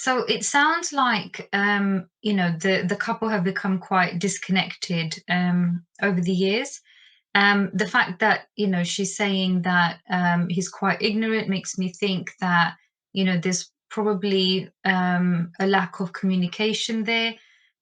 So it sounds like the couple have become quite disconnected over the years. The fact that she's saying that he's quite ignorant makes me think that there's probably a lack of communication there,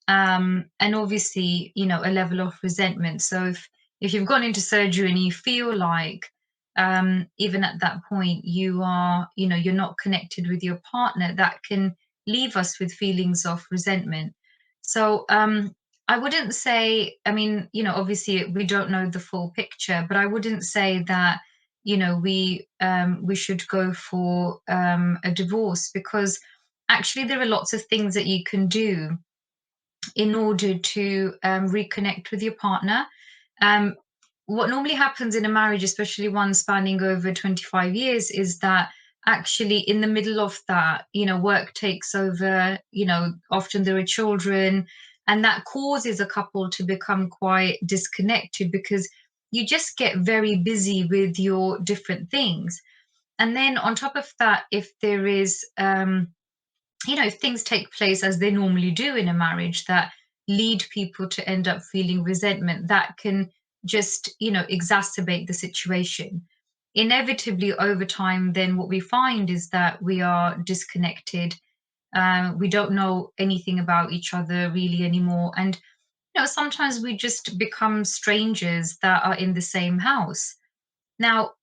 and obviously a level of resentment. So if you've gone into surgery and you feel like even at that point you are you're not connected with your partner, that can leave us with feelings of resentment. So I wouldn't say, I mean, obviously we don't know the full picture, but I wouldn't say that, we should go for a divorce, because actually there are lots of things that you can do in order to reconnect with your partner. Um, what normally happens in a marriage, especially one spanning over 25 years, is that actually in the middle of that, work takes over, often there are children, and that causes a couple to become quite disconnected because you just get very busy with your different things. And then on top of that, if there is, if things take place as they normally do in a marriage that lead people to end up feeling resentment, that can just, exacerbate the situation. Inevitably, over time, then what we find is that we are disconnected. We don't know anything about each other really anymore. And, sometimes we just become strangers that are in the same house. Now,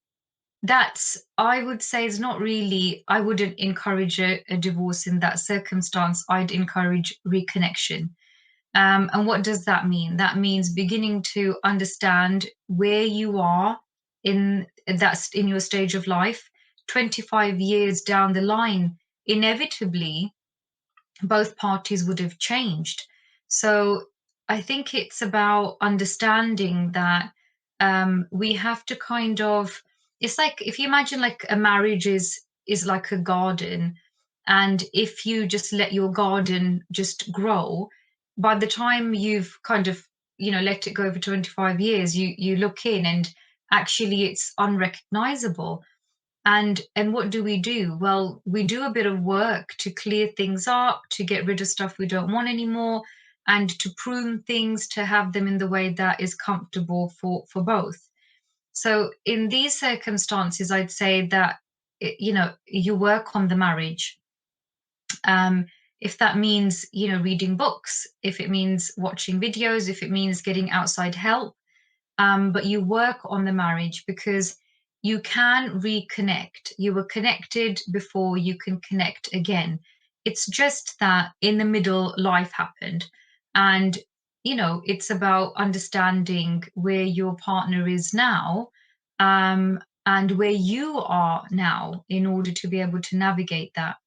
that's, I would say, is not really, I wouldn't encourage a divorce in that circumstance. I'd encourage reconnection. And what does that mean? That means beginning to understand where you are in your stage of life. 25 years down the line, inevitably, both parties would have changed. So I think it's about understanding that we have to kind of, it's like if you imagine like a marriage is like a garden, and if you just let your garden just grow, by the time you've kind of let it go for 25 years, you look in and actually it's unrecognizable. And what do? Well, we do a bit of work to clear things up, to get rid of stuff we don't want anymore, and to prune things to have them in the way that is comfortable for both. So in these circumstances, I'd say that you work on the marriage. Um, if that means reading books, if it means watching videos, if it means getting outside help, but you work on the marriage, because you can reconnect. You were connected before, you can connect again. It's just that in the middle, life happened. And, it's about understanding where your partner is now, and where you are now in order to be able to navigate that.